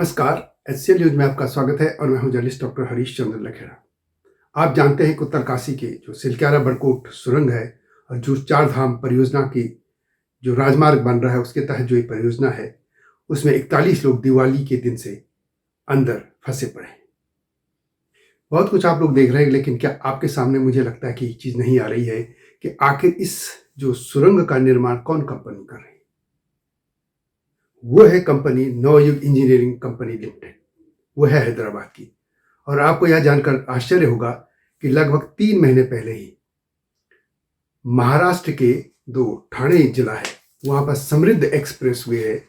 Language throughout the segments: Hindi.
नमस्कार। एचसीएल न्यूज में आपका स्वागत है और मैं हूं जर्नलिस्ट डॉक्टर हरीश चंद्र लखेड़ा। आप जानते हैं कि उत्तरकाशी के जो सिलक्यारा बड़कोट सुरंग है और जो चार धाम परियोजना की जो राजमार्ग बन रहा है उसके तहत जो ये परियोजना है उसमें 41 लोग दिवाली के दिन से अंदर फंसे पड़े हैं। बहुत कुछ आप लोग देख रहे हैं, लेकिन क्या आपके सामने मुझे लगता है कि ये चीज़ नहीं आ रही है कि आखिर इस जो सुरंग का निर्माण कौन कंपनी कर रही है। वो है company Navyug engineering company limited. वो है हैदराबाद की। और आपको यह जानकर आश्चर्य होगा कि लगभग 3 महीने पहले ही महाराष्ट्र के जो ठाणे जिला है वहाँ पर समृद्ध एक्सप्रेस वे है,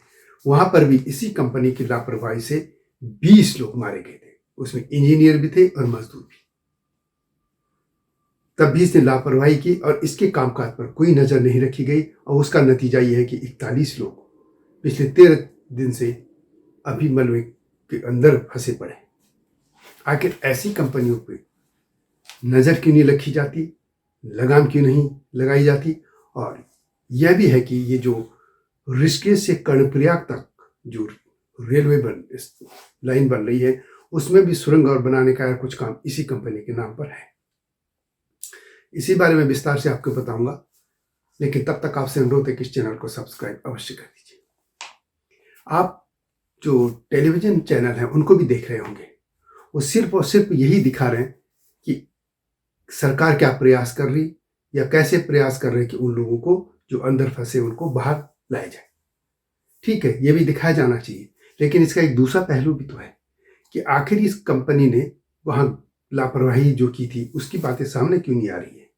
वहाँ पर भी इसी कंपनी की लापरवाही से 20 लोग मारे गए थे। उसमें इंजीनियर भी थे और मजदूर भी। तब भी इसने लापरवाही की और इसके कामकाज पर कोई नज़र नहीं रखी गई और उसका नतीजा ये है कि 41 लोग पिछले 13 दिन से अभी मलबे के अंदर फंसे पड़े। आखिर ऐसी कंपनियों पे नज़र क्यों नहीं रखी जाती, लगाम क्यों नहीं लगाई जाती। और यह भी है कि ये जो ऋषिकेश से कर्णप्रयाग तक जो रेलवे लाइन बन रही है उसमें भी सुरंग और बनाने का कुछ काम इसी कंपनी के नाम पर है। इसी बारे में विस्तार से आपको बताऊंगा, लेकिन तब तक आपसे अनुरोध है कि इस चैनल को सब्सक्राइब अवश्य कर दीजिए। आप जो टेलीविजन चैनल हैं उनको भी देख रहे होंगे, वो सिर्फ और सिर्फ यही दिखा रहे हैं कि सरकार क्या प्रयास कर रही या कैसे प्रयास कर रहे हैं कि उन लोगों को जो अंदर फंसे उनको बाहर लाया जाए। ठीक है, ये भी दिखाया जाना चाहिए, लेकिन इसका एक दूसरा पहलू भी तो है कि आखिर इस कंपनी ने वहाँ लापरवाही जो की थी उसकी बातें सामने क्यों नहीं आ रही है।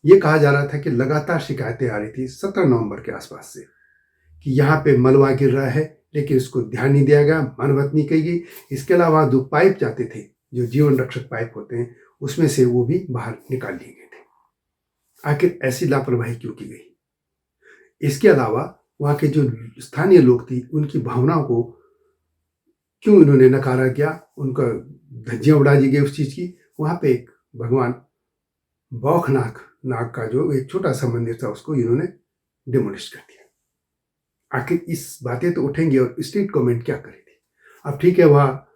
ये कहा जा रहा था कि लगातार शिकायतें आ रही थी 17 नवंबर के आसपास से कि यहाँ पे मलबा गिर रहा है, लेकिन इसको ध्यान नहीं दिया गया, मरम्मत नहीं की गई। इसके अलावा जो पाइप जाते थे, जो जीवन रक्षक पाइप होते हैं, उसमें से वो भी बाहर निकाल लिए गए थे। आखिर ऐसी लापरवाही क्यों की गई। इसके अलावा वहाँ के जो स्थानीय लोग थी उनकी भावनाओं को क्यों इन्होंने नकारा किया, उनका धज्जियां उड़ा दी गई उस चीज़ की। वहाँ पे एक भगवान बौखनाग नाग का जो एक छोटा सा मंदिर था उसको इन्होंने डिमोलिश कर दिया। आखिर इस बातें तो उठेंगी और स्टेट गवर्नमेंट क्या करेगी। अब ठीक है, वहाँ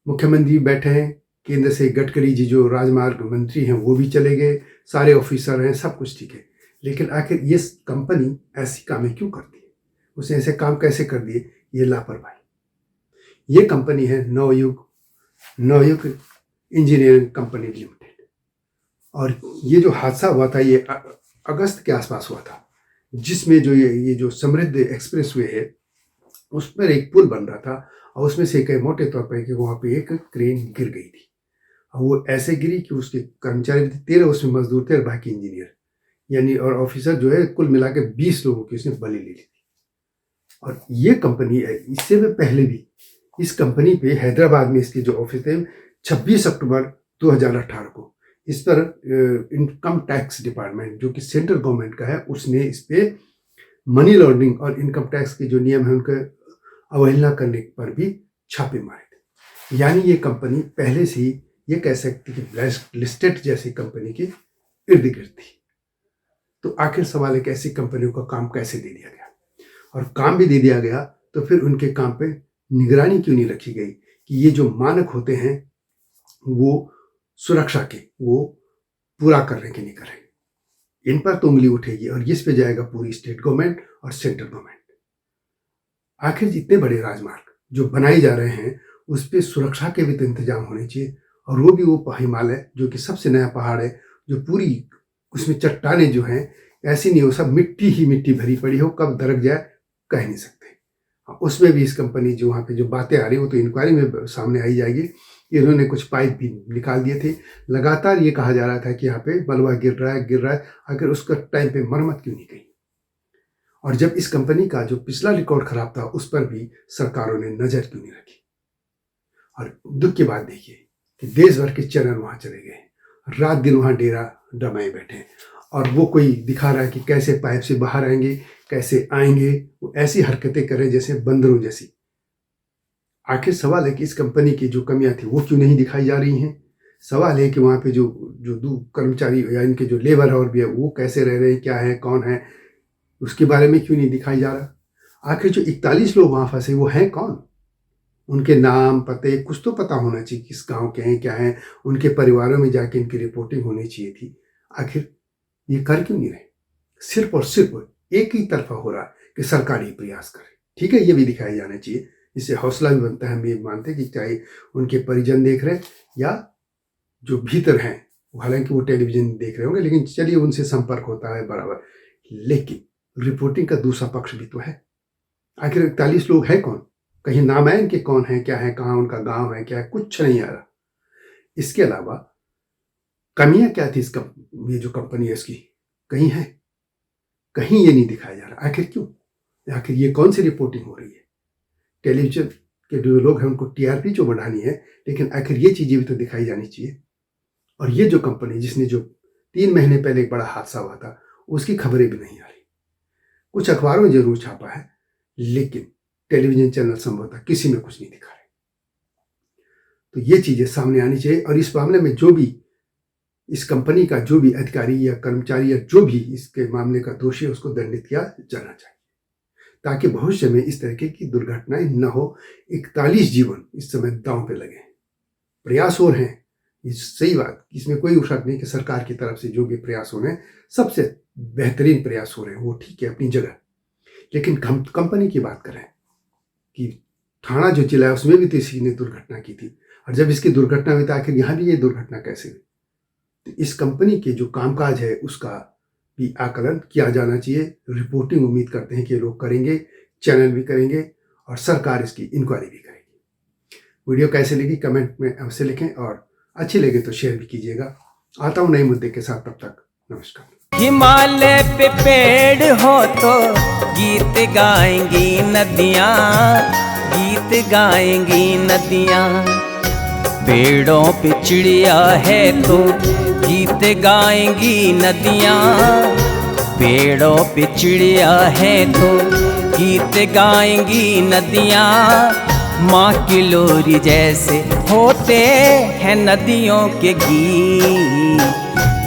मुख्यमंत्री बैठे हैं, केंद्र से गडकरी जी जो राजमार्ग मंत्री हैं वो भी चले गए, सारे ऑफिसर हैं, सब कुछ ठीक है, लेकिन आखिर ये कंपनी ऐसी कामें क्यों करती है, उसने ऐसे काम कैसे कर दिए। ये लापरवाही। ये कंपनी है नवयुग इंजीनियरिंग कंपनी लिमिटेड। और ये जो हादसा हुआ था ये अगस्त के आसपास हुआ था, जिसमें जो ये जो समृद्ध एक्सप्रेस वे है उस पर एक पुल बन रहा था और उसमें से कई मोटे तौर पर कि वहाँ पे एक क्रेन गिर गई थी और वो ऐसे गिरी कि उसके कर्मचारी 13 उसमें मजदूर थे और बाकी इंजीनियर यानी और ऑफिसर जो है कुल मिला के 20 लोगों की उसने बलि ले ली थी। और ये कंपनी है, इससे भी पहले भी इस कंपनी पे हैदराबाद में इसके जो ऑफिस थे 26 अक्टूबर 2018 को इस पर इनकम टैक्स डिपार्टमेंट जो कि सेंट्रल गवर्नमेंट का है उसने इस पे मनी लॉन्ड्रिंग और इनकम टैक्स के जो नियम है उनका अवहेलना करने पर भी छापे मारे थे। यानी ये कंपनी पहले से ही ये कह सकती कि ब्लैक लिस्टेड जैसी कंपनी के इर्द गिर्द थी। तो आखिर सवाल है कि ऐसी कंपनियों का काम कैसे दे दिया गया, और काम भी दे दिया गया तो फिर उनके काम पे निगरानी क्यों नहीं रखी गई कि ये जो मानक होते हैं वो सुरक्षा के वो पूरा कर रहे कि नहीं कर रहे। इन पर तो उंगली उठेगी और इस पे जाएगा पूरी स्टेट गवर्नमेंट और सेंट्रल गवर्नमेंट। आखिर जितने बड़े राजमार्ग जो बनाए जा रहे हैं उस पर सुरक्षा के भी तो इंतजाम होने चाहिए, और वो भी वो हिमालय जो कि सबसे नया पहाड़ है, जो पूरी उसमें चट्टानें जो हैं ऐसी नहीं हो, सब मिट्टी ही मिट्टी भरी पड़ी हो, कब दरक जाए कह नहीं सकते। उसमें भी इस कंपनी जो वहाँ पे जो बातें आ रही वो तो इंक्वायरी में सामने आई जाएगी। इन्होंने कुछ पाइप भी निकाल दिए थे। लगातार ये कहा जा रहा था कि यहाँ पे मलबा गिर रहा है, आखिर उसका टाइम पे मरम्मत क्यों नहीं की। और जब इस कंपनी का जो पिछला रिकॉर्ड खराब था उस पर भी सरकारों ने नजर क्यों नहीं रखी। और दुख की बात देखिए कि देश भर के चैनल वहाँ चले गए, रात दिन वहाँ डेरा डमाए बैठे और वो कोई दिखा रहा है कि कैसे पाइप से बाहर आएंगे, कैसे आएंगे, वो ऐसी हरकतें करें जैसे बंदरों जैसी। आखिर सवाल है कि इस कंपनी की जो कमियां थी वो क्यों नहीं दिखाई जा रही हैं। सवाल है कि वहाँ पे जो जो दो कर्मचारी या इनके जो लेबर और भी है वो कैसे रह रहे हैं, क्या है, कौन है, उसके बारे में क्यों नहीं दिखाई जा रहा। आखिर जो 41 लोग वहाँ फंसे वो हैं कौन। उनके नाम पते कुछ तो पता होना चाहिए, किस गांव के हैं क्या हैं, उनके परिवारों में जाके इनकी रिपोर्टिंग होनी चाहिए थी। आखिर ये कर क्यों नहीं रहे? सिर्फ और सिर्फ एक ही तरफा हो रहा है कि सरकार ही प्रयास करे। ठीक है, ये भी दिखाया जाना चाहिए, इससे हौसला भी बनता है। हम ये मानते हैं कि चाहे उनके परिजन देख रहे हैं या जो भीतर हैं, हालांकि वो टेलीविजन देख रहे होंगे, लेकिन चलिए उनसे संपर्क होता है बराबर। लेकिन रिपोर्टिंग का दूसरा पक्ष भी तो है। आखिर 41 लोग हैं कौन? कहीं नाम है इनके, कौन है क्या है, कहाँ उनका गांव है क्या है, कुछ नहीं आ रहा। इसके अलावा कमियां क्या थी इसका, ये जो कंपनी है इसकी, कहीं है? कहीं ये नहीं दिखाया जा रहा। आखिर क्यों? आखिर ये कौन सी रिपोर्टिंग हो रही है? टेलीविजन के जो लोग हैं उनको टीआरपी जो बढ़ानी है, लेकिन आखिर ये चीजें भी तो दिखाई जानी चाहिए। और ये जो कंपनी जिसने जो 3 महीने पहले एक बड़ा हादसा हुआ था, उसकी खबरें भी नहीं आ रही। कुछ अखबारों में जरूर छापा है, लेकिन टेलीविजन चैनल संभवतः किसी में कुछ नहीं दिखा रहे। तो ये चीजें सामने आनी चाहिए, और इस मामले में जो भी इस कंपनी का जो भी अधिकारी या कर्मचारी या जो भी इसके मामले का दोषी है उसको दंडित किया जाना चाहिए, ताकि भविष्य में इस तरीके की दुर्घटनाएं न हो। 41 जीवन इस समय दांव पे लगे। प्रयास हो रहे हैं, ये सही बात, इसमें कोई शक नहीं कि सरकार की तरफ से जो भी प्रयास हो रहे हैं सबसे बेहतरीन प्रयास हो रहे हैं, वो ठीक है अपनी जगह। लेकिन कंपनी की बात करें कि थाना जो जिला है उसमें भी तो इसी ने दुर्घटना की थी, और जब इसकी दुर्घटना हुई तो आखिर यहाँ भी ये दुर्घटना कैसे हुई? तो इस कंपनी के जो कामकाज है उसका भी आकलन किया जाना चाहिए। रिपोर्टिंग उम्मीद करते हैं कि लोग करेंगे, चैनल भी करेंगे और सरकार इसकी इंक्वायरी भी करेगी। वीडियो कैसे लगी कमेंट में अवश्य लिखें, और अच्छी लगे तो शेयर भी कीजिएगा। आता हूँ नए मुद्दे के साथ, तब तक नमस्कार। हिमालय पे पेड़ हो तो गीत गाएंगी नदियाँ, गीत गाएंगी नदियाँ। पेड़ों पे चिड़िया है तो गीत गाएंगी नदियाँ, पेड़ों पे चिड़िया है तो गीत गाएंगी नदियाँ। माँ की लोरी जैसे होते हैं नदियों के गीत।